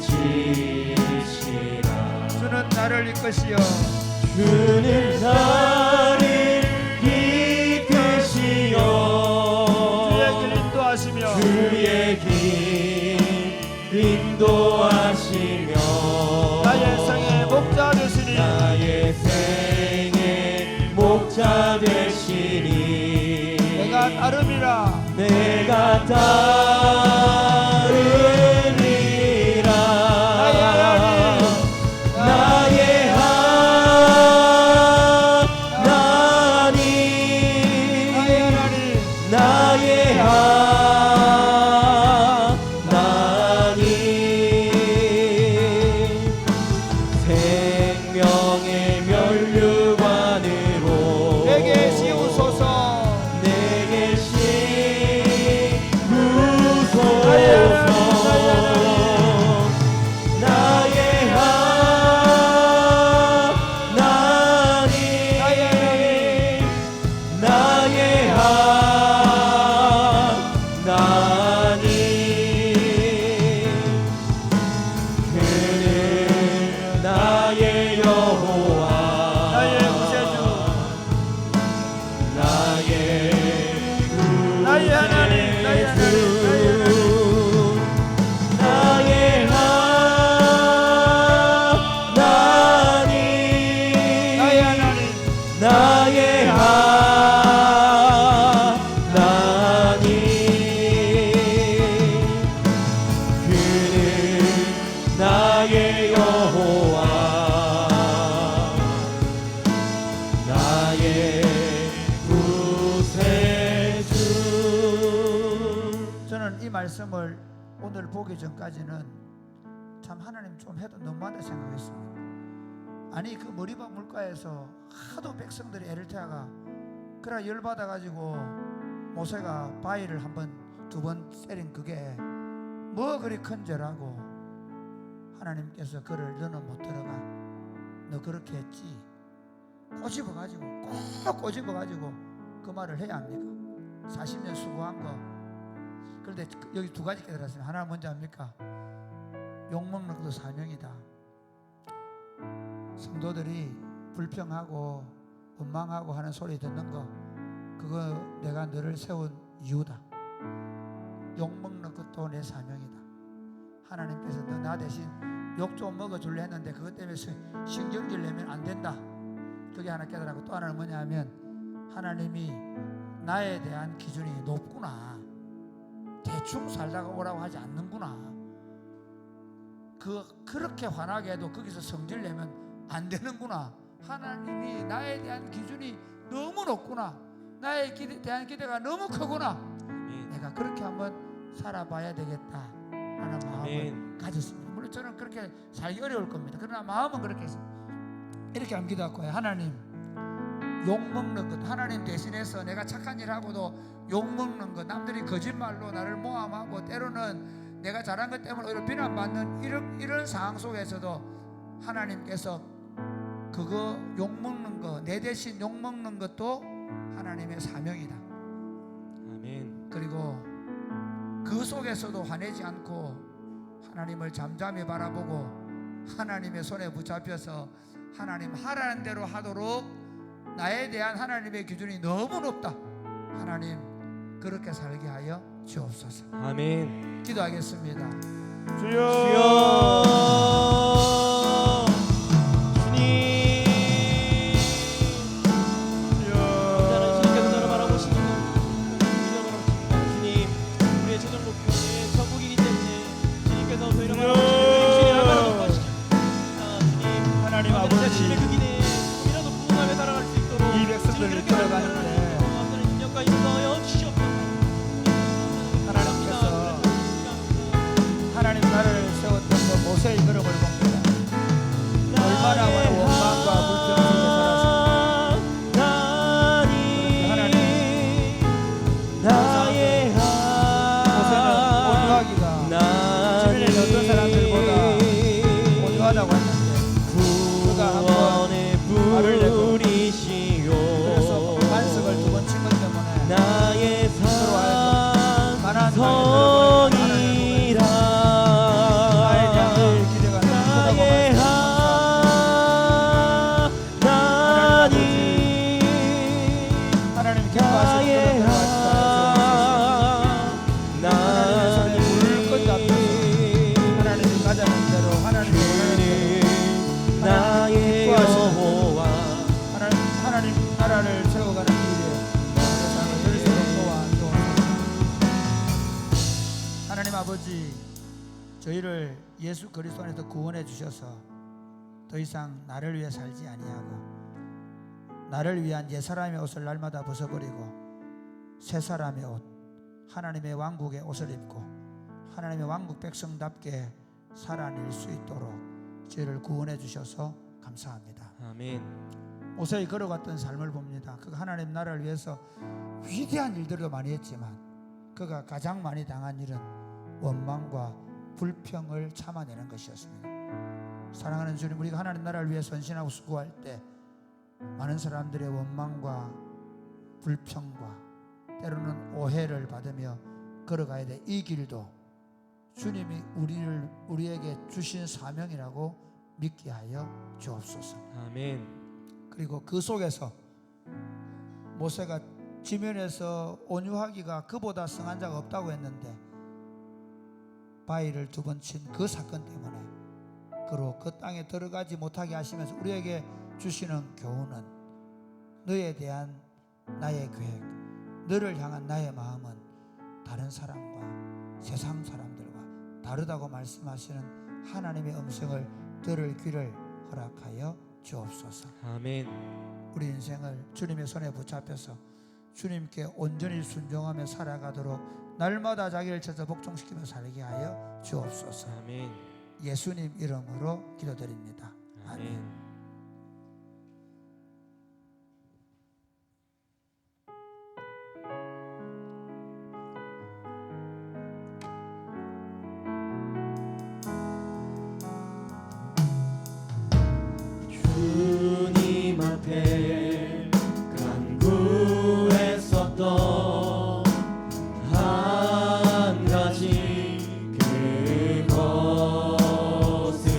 의지시라. 주는 나를 이끄시어. 주는 나를 이끄시어. 주의 길 인도하시며. 주의 길 인도하시며 나의 생의 목자 되시니 나의 생의 목자 되시니 내가 따름이라 내가 따르리라 나의 하나님 나의 하나님 생명의 면류관으로 내게 씌우소서 내게 씌우소서 나의 하나님 나의 하나님 그는 나의 여호와 나의 구세주 나의 나의 하나님 나의 하나님 나의 하나님 나의 하나님 나의 하나님 그는 나의 여호와 나의 구세주 저는 이 말씀을 오늘 보기 전까지는 참 하나님 좀 해도 너무하다 생각했습니다. 아니 그 머리밭 물가에서 하도 백성들이 에르테아가 그래 열받아가지고 모세가 바위를 두 번 때린 그게 뭐 그리 큰 죄라고 하나님께서 그를 너는 못 들어가 너 그렇게 했지 꼬집어가지고 꼭 꼬집어가지고 그 말을 해야 합니까? 40년 수고한 거. 그런데 여기 두 가지 깨달았어요. 하나는 뭔지 압니까? 욕먹는 것도 사명이다. 성도들이 불평하고 원망하고 하는 소리 듣는 거 그거 내가 너를 세운 이유다. 욕먹는 것도 내 사명이다. 하나님께서 너 나 대신 욕 좀 먹어줄래 했는데 그것 때문에 신경질 내면 안 된다. 그게 하나 깨달았고 또 하나는 뭐냐 하면 하나님이 나에 대한 기준이 높구나. 대충 살다가 오라고 하지 않는구나. 그렇게 화나게 해도 거기서 성질 내면 안 되는구나. 하나님이 나에 대한 기준이 너무 높구나. 나에 대한 기대가 너무 크구나. 내가 그렇게 한번 살아봐야 되겠다 하는 마음을 가졌습니다. 물론 저는 그렇게 살기 어려울 겁니다. 그러나 마음은 그렇게 했습니다. 이렇게 한번 기도할 하나님 욕먹는 것 하나님 대신해서 내가 착한 일 하고도 욕먹는 것 남들이 거짓말로 나를 모함하고 때로는 내가 잘한 것 때문에 오히려 비난받는 이런 상황 속에서도 하나님께서 그거 욕먹는 거 내 대신 욕먹는 것도 하나님의 사명이다. 아멘. 그리고 그 속에서도 화내지 않고 하나님을 잠잠히 바라보고 하나님의 손에 붙잡혀서 하나님 하라는 대로 하도록 나에 대한 하나님의 기준이 너무 높다. 하나님 그렇게 살게 하여 주옵소서. 아멘. 기도하겠습니다. 주여 주님 하나님 주님께서 저를 바라보시는 주님 우리의 최종 목표는 천국이기 때문에 주님께서 저희를 바라보시는 주님의 얼마나 높으시죠. 주님 하나님 아버지 주님의 그 길에 조금이라도 부응하며 살아갈 수 있도록 이 백성들을 끌어가는데 하나님 인력과 인도하여 주시옵소서. 하나님 나를 세웠던 그 모세의 그릇을 봅니다. 얼마나 많은 원망과 불평 속에 살았습니까? 하나님 나의 모세는 온유하기가 주변에 어떤 사람들보다 온유하다고 했는데 그가 한번 말을 내고 그래서 반석을 두 번 친 것 때문에 나의 서로 알고 가나안 땅에 선이라 나에 대한 기대가 너무 크다고 하나님 기뻐하시는 그런 말씀 하나님의 손에 물을 건 잡혀서 하나님이 아버지, 저희를 예수 그리스도 안에서 구원해 주셔서 더 이상 나를 위해 살지 아니하고 나를 위한 옛사람의 옷을 날마다 벗어버리고 새 사람의 옷, 하나님의 왕국의 옷을 입고 하나님의 왕국 백성답게 살아낼 수 있도록 저희를 구원해 주셔서 감사합니다. 아멘. 모세이 걸어갔던 삶을 봅니다. 그가 하나님 나라를 위해서 위대한 일들도 많이 했지만 그가 가장 많이 당한 일은 원망과 불평을 참아내는 것이었습니다. 사랑하는 주님, 우리가 하나님 나라를 위해 헌신하고 수고할 때 많은 사람들의 원망과 불평과 때로는 오해를 받으며 걸어가야 돼. 이 길도 주님이 우리에게 주신 사명이라고 믿게 하여 주옵소서. 아멘. 그리고 그 속에서 모세가 지면에서 온유하기가 그보다 성한 자가 없다고 했는데 바위를 2번 친 그 사건 때문에 그로 그 땅에 들어가지 못하게 하시면서 우리에게 주시는 교훈은 너에 대한 나의 계획, 너를 향한 나의 마음은 다른 사람과 세상 사람들과 다르다고 말씀하시는 하나님의 음성을 들을 귀를 허락하여 주옵소서. 아멘. 우리 인생을 주님의 손에 붙잡혀서 주님께 온전히 순종하며 살아가도록 날마다 자기를 찾아 복종시키며 살게 하여 주옵소서. 아멘. 예수님 이름으로 기도드립니다. 아멘. 아멘. 주님 앞에 간구했었던 한 가지 그것을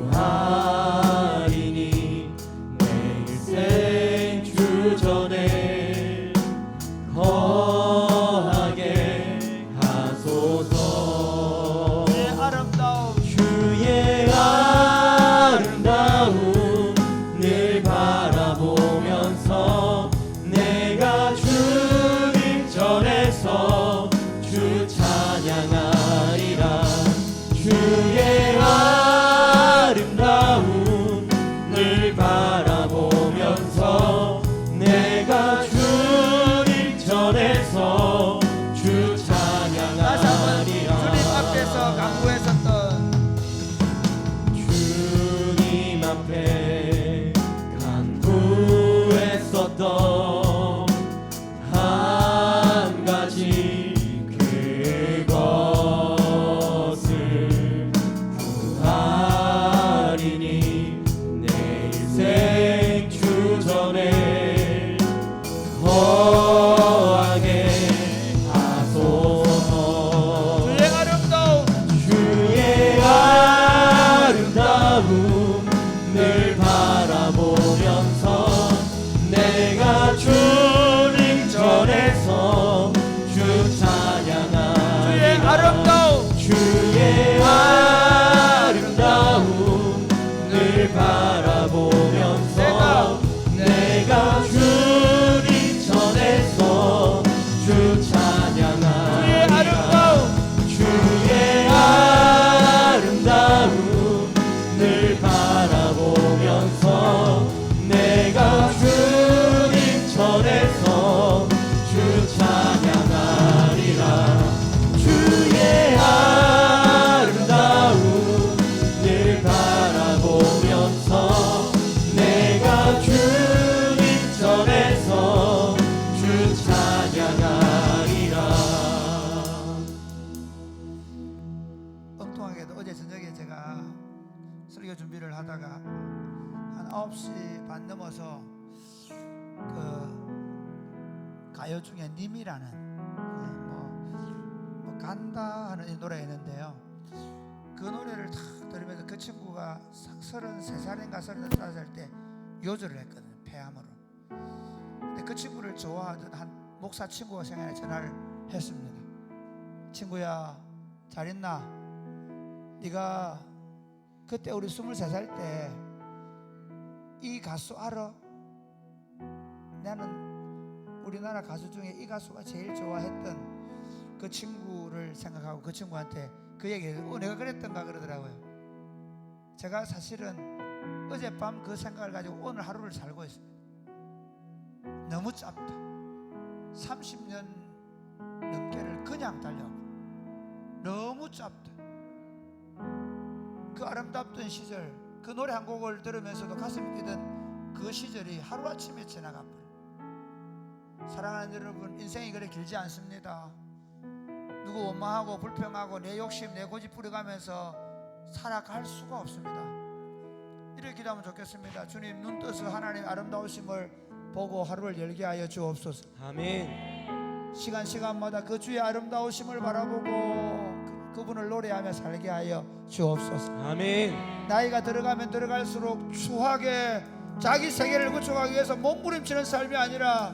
구하리니 내 일생 주전에 거하게 하소서. 주의 아름다움, 주의 아름다움을 바라보면서 내가 주님 전에서 주 찬양하리라. 주의 아름다움을 바라보면서 내가 주님 전에서 주 다시 한번 주님 찬양하리라. 앞에서 간구했었던 주님 앞에 간구했었던 한 가지 그것을 구하리니 내 일생 주전에 거하게 하소서. 주의 아름다움, 주의 아름다움을 바라보면서 내가 주님 전에서 주 찬양하리라. 주의 아름다움, 주의 아름다움을 바라보면서 내가 주님 전에서 주 주의 찬양하리라. 아름다움, 주의 아름다움을 바라보면서 내가 주님 전에서 주 찬양하리라. 주의 아름다움을 바라보면서 내가 주님 전에서 주 찬양하리라. 엉뚱하게도 어제 저녁에 제가 설교 준비를 하다가 한 9시 반 넘어서 그 가요 중에 님이라는 뭐 간다 하는 이 노래가 있는데요. 그 노래를 탁 들으면서 그 친구가 33살인가 35살 때 요절을 했거든요. 폐암으로. 근데 그 친구를 좋아하던 한 목사 친구가 생각에 전화를 했습니다. 친구야, 잘 있나? 네가 그때 우리 23살 때 이 가수 알아? 나는 우리나라 가수 중에 이 가수가 제일 좋아했던 그 친구를 생각하고 그 친구한테 그 얘기를 내가 그랬던가 그러더라고요. 제가 사실은 어젯밤 그 생각을 가지고 오늘 하루를 살고 있습니다. 너무 짧다. 30년 넘게를 그냥 달려왔고 너무 짧다. 그 아름답던 시절, 그 노래 한 곡을 들으면서도 가슴이 뛰던 그 시절이 하루아침에 지나가 버려. 사랑하는 여러분, 인생이 그래 길지 않습니다. 누구 원망하고 불평하고 내 욕심 내 고집 부려가면서 살아갈 수가 없습니다. 이렇게 기도하면 좋겠습니다. 주님, 눈 떠서 하나님의 아름다우심을 보고 하루를 열게 하여 주옵소서. 아멘. 시간마다 그 주의 아름다우심을 바라보고 그분을 노래하며 살게 하여 주옵소서. 아멘. 나이가 들어가면 들어갈수록 추하게 자기 세계를 구축하기 위해서 몸부림치는 삶이 아니라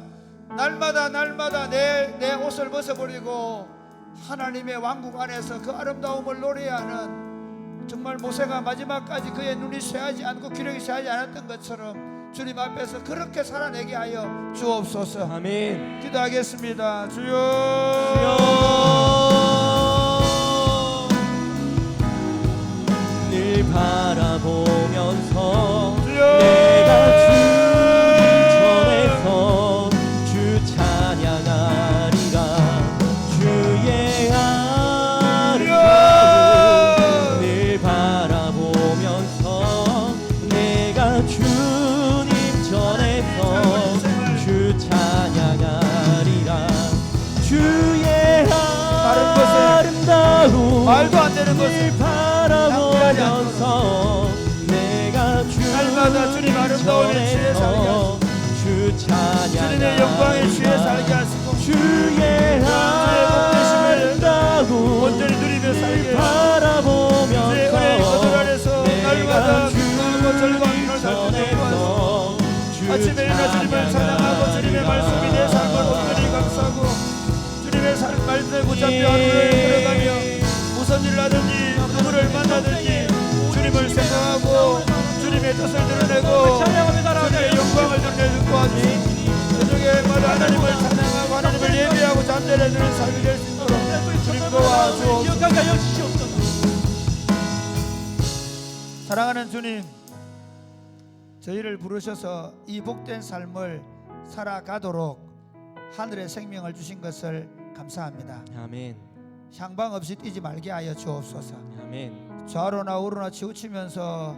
날마다 내 옷을 벗어버리고 하나님의 왕국 안에서 그 아름다움을 노래하는, 정말 모세가 마지막까지 그의 눈이 쇠하지 않고 기력이 쇠하지 않았던 것처럼 주님 앞에서 그렇게 살아내게 하여 주옵소서. 아멘. 기도하겠습니다. 주여, 늘 바라보면서 주여, 내가 주님 전에서 주 찬양하리라. 주의 아름다움 늘 바라보면서 내가 주님 전에서 주 찬양하리라. 주의 아름다움 말도 안 되는 것을 바라보면서 내가 날마다 주님 아름다움에 취해 살게 하시고 주 찬양 주님의 영광에 취해 살게 하시고 주의 아름다움 온전히 누리며 살게 하시고 바라보면서 주의 은혜의 거들 안에서 날마다 내가 기뻐하고 즐거움을 살펴보고 아침에 일어나 주님을 찬양하고 주님의 말씀이 내 삶을 온전히 감싸고 주님의 말씀에 붙잡혀 하루를 걸어가며 무슨 일을 하든지 누구를 만나든지 주님을 생각하고 주님의 뜻을 드러내고 주님의 영광을 드러내는 도와주시고 저녁에 마다 하나님을 찬양하고 하나님을 예배하고 잠자리에 드는 삶이 될 수 있도록 주님 도와주옵소서. 사랑하는 주님, 저희를 부르셔서 이 복된 삶을 살아가도록 하늘의 생명을 주신 것을 감사합니다. 아멘. 향방 없이 뛰지 말게 하여 주옵소서. 아멘. 좌로나 우로나 치우치면서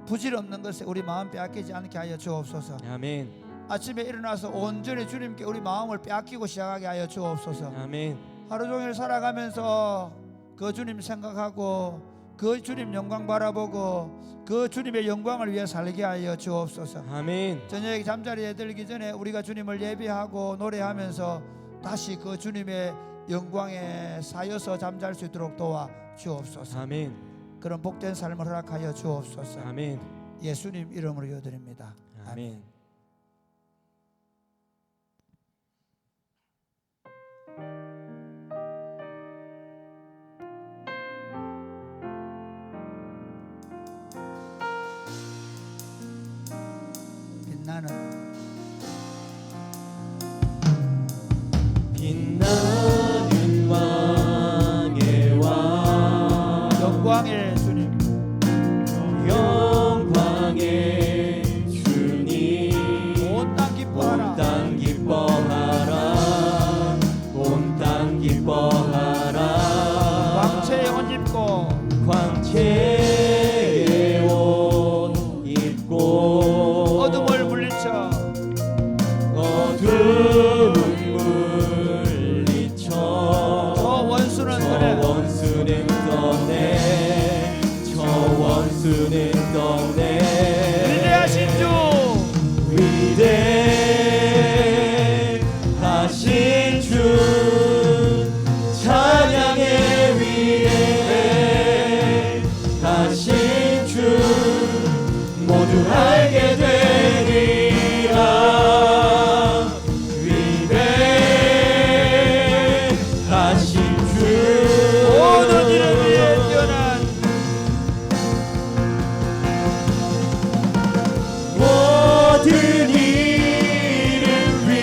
부질없는 것에 우리 마음 빼앗기지 않게 하여 주옵소서. 아멘. 아침에 일어나서 온전히 주님께 우리 마음을 빼앗기고 시작하게 하여 주옵소서. 아멘. 하루 종일 살아가면서 그 주님 생각하고 그 주님 영광 바라보고 그 주님의 영광을 위해 살게 하여 주옵소서. 아멘. 저녁에 잠자리에 들기 전에 우리가 주님을 예배하고 노래하면서 다시 그 주님의 영광에 쌓여서 잠잘 수 있도록 도와 주옵소서. 아멘. 그런 복된 삶을 허락하여 주옵소서. 아멘. 예수님 이름으로 기도드립니다. 아멘. 빛나는 왕의 왕 영광의 주님, 영광의 주님, 온 땅 기뻐하라. 온 땅 기뻐하라. 온 땅 기뻐하라. 광채의 옷 입고 광채의 옷 입고 어둠을 물리쳐 어둠을 물리쳐 저 원수는 원수는 떠내 저 원수는 떠내 위대하신 주 위대하신 주 찬양의 위대하신 주 모두 알게 되리라. 위대하신 주 모든 이름 위에 뛰어난 모든 이름 위에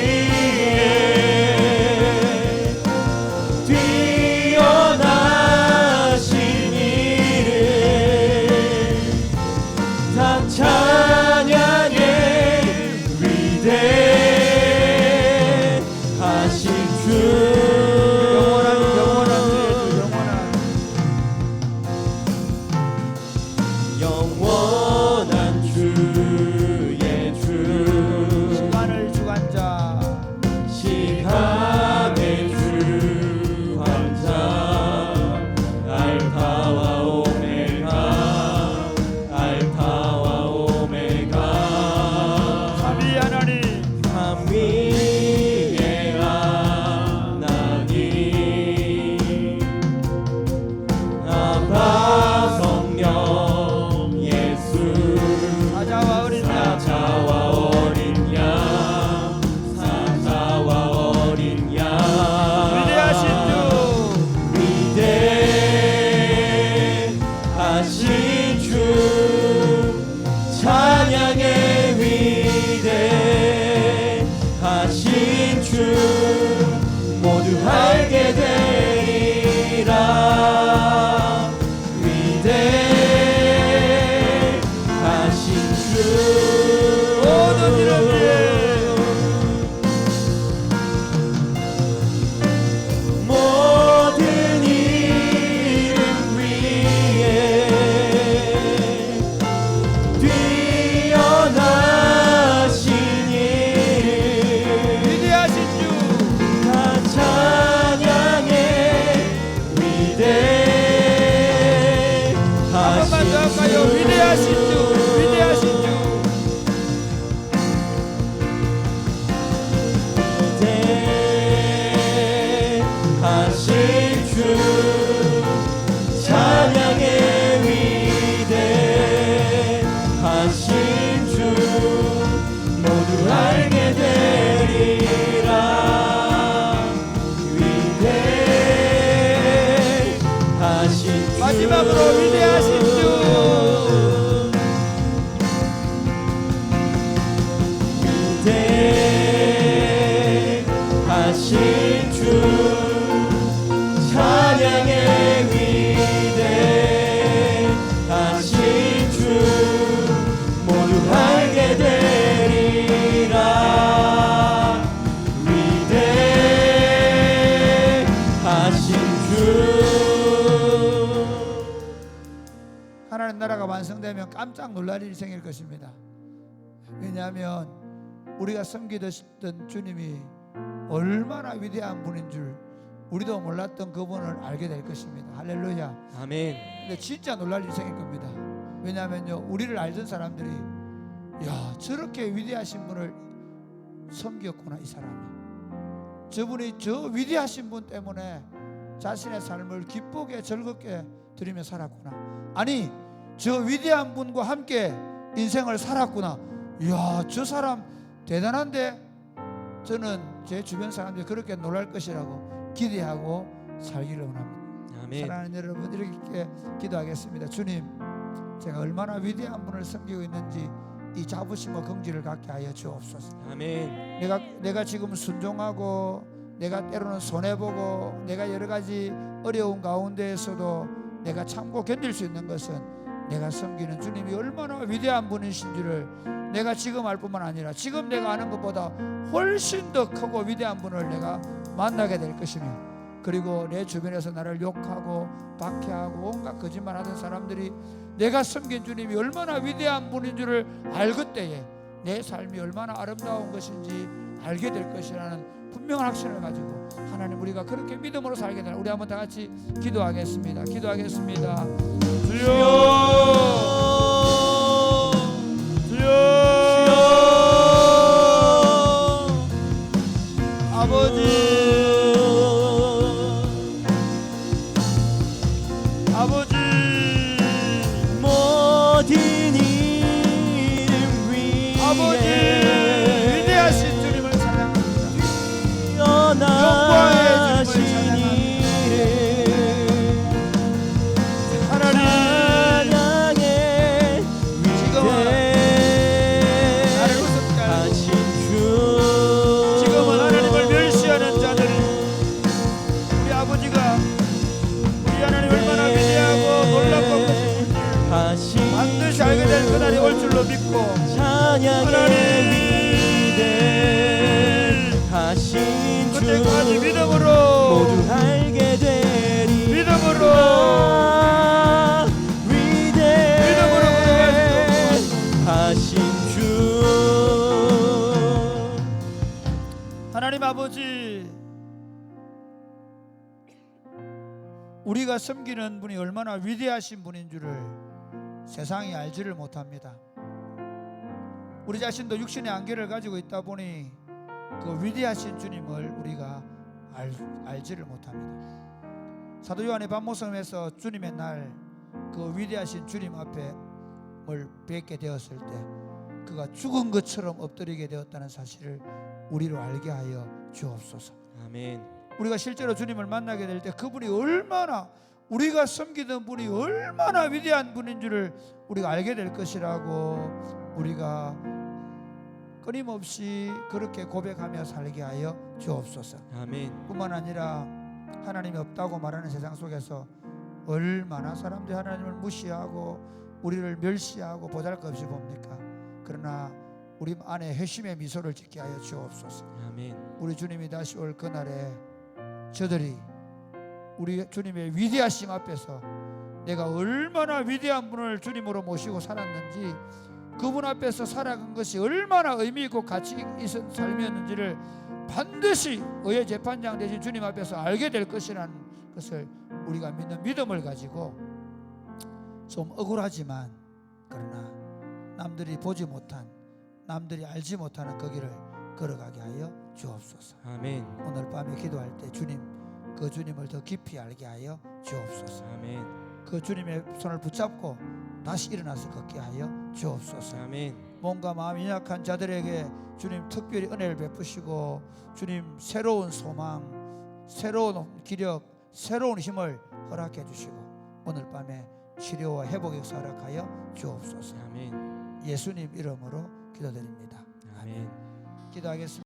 다 찬양해 위대하신 주 영원한 주의 주 시간을 주관자 시간의 주관자 알파와 오메가 알파와 오메가 삼위 하나님 삼위의 하나님 아바 성령 예수 사자와 어린 양 사자와 어린 양 사자와 어린 양 위대하신 주 위대하신 주 찬양의 위대하신 주 모두 알게 되리라 위대하신 주 모든 이름 위에 모든 이름 위에 뛰어나신 이름 위대하신 주 다 찬양해 한 번만 더 할까요? 위대하신 주 위대하신 주 위대하신 주 찬양의 위대하신 주 모두 알게 되리라 위대하신 주 마지막으로 위대하신 주 위대하신 주 찬양의 위대하신 주 모두 알게 되리라 위대하신 주 하나님 나라가 완성되면 깜짝 놀랄 일이 생길 것입니다. 왜냐하면 우리가 섬기던 주님이 얼마나 위대한 분인 줄 우리도 몰랐던 그분을 알게 될 것입니다. 할렐루야. 아멘. 근데 진짜 놀랄 일이 생길 겁니다. 왜냐하면요, 우리를 알던 사람들이 야, 저렇게 위대하신 분을 섬겼구나. 이 사람이 저분이 저 위대하신 분 때문에 자신의 삶을 기쁘게 즐겁게 드리며 살았구나. 아니, 저 위대한 분과 함께 인생을 살았구나. 이야, 저 사람 대단한데. 저는 제 주변 사람들이 그렇게 놀랄 것이라고 기대하고 살기를 원합니다. 아멘. 사랑하는 여러분, 이렇게 기도하겠습니다. 주님, 제가 얼마나 위대한 분을 섬기고 있는지 이 자부심과 긍지를 갖게 하여 주옵소서. 아멘. 내가 지금 순종하고 내가 때로는 손해보고 내가 여러 가지 어려운 가운데에서도 내가 참고 견딜 수 있는 것은 내가 섬기는 주님이 얼마나 위대한 분이신지를 내가 지금 알 뿐만 아니라 지금 내가 아는 것보다 훨씬 더 크고 위대한 분을 내가 만나게 될 것이며, 그리고 내 주변에서 나를 욕하고 박해하고 온갖 거짓말하는 사람들이 내가 섬긴 주님이 얼마나 위대한 분인 줄을 알것 때에 내 삶이 얼마나 아름다운 것인지 알게 될 것이라는 분명한 확신을 가지고, 하나님, 우리가 그렇게 믿음으로 살게 되는 우리 한번 다 같이 기도하겠습니다. 기도하겠습니다. 주여, 아버지, 모든 이름 위에 아버지, 위대하신 주님을 찬양합니다. 뛰어나신 이름 하나님, 찬양의 나를 우습게 알고 위대하신 주 지금은 하나님을 멸시하는 자들이, 우리 아버지가 우리 하나님 얼마나 위대하고 놀랍고 크신 분인지 반드시 알게 될 거다. 날이 올 줄로 믿고 찬양의 위대하신 주 그때까지 믿음으로 모두 알게 되리. 믿음으로 위대하신 주. 하나님 아버지, 우리가 섬기는 분이 얼마나 위대하신 분인 줄을 세상이 알지를 못합니다. 우리 자신도 육신의 안개를 가지고 있다 보니 그 위대하신 주님을 우리가 알지를 못합니다. 사도 요한의 반모섬에서 주님의 날 그 위대하신 주님 앞에 뵙게 되었을 때 그가 죽은 것처럼 엎드리게 되었다는 사실을 우리로 알게 하여 주옵소서. 아멘. 우리가 실제로 주님을 만나게 될 때 그분이 얼마나, 우리가 섬기던 분이 얼마나 위대한 분인 줄을 우리가 알게 될 것이라고 우리가 끊임없이 그렇게 고백하며 살게 하여 주옵소서. 아멘. 뿐만 아니라 하나님이 없다고 말하는 세상 속에서 얼마나 사람들이 하나님을 무시하고 우리를 멸시하고 보잘것없이 봅니까? 그러나 우리 안에 회심의 미소를 짓게 하여 주옵소서. 아멘. 우리 주님이 다시 올 그날에 저들이 우리 주님의 위대하심 앞에서 내가 얼마나 위대한 분을 주님으로 모시고 살았는지, 그분 앞에서 살아간 것이 얼마나 의미 있고 가치 있는 삶이었는지를 반드시 의의 재판장 되신 주님 앞에서 알게 될 것이라는 것을 우리가 믿는 믿음을 가지고 좀 억울하지만 그러나 남들이 보지 못한, 남들이 알지 못하는 그 길을 걸어가게 하여 주옵소서. 아멘. 오늘 밤에 기도할 때 주님, 그 주님을 더 깊이 알게 하여 주옵소서. 아멘. 그 주님의 손을 붙잡고 다시 일어나서 걷게 하여 주옵소서. 아멘. 몸과 마음이 약한 자들에게 주님 특별히 은혜를 베푸시고 주님 새로운 소망, 새로운 기력, 새로운 힘을 허락해 주시고 오늘 밤에 치료와 회복의 역사 허락하여 주옵소서. 아멘. 예수님 이름으로 기도드립니다. 아멘. 기도하겠습니다.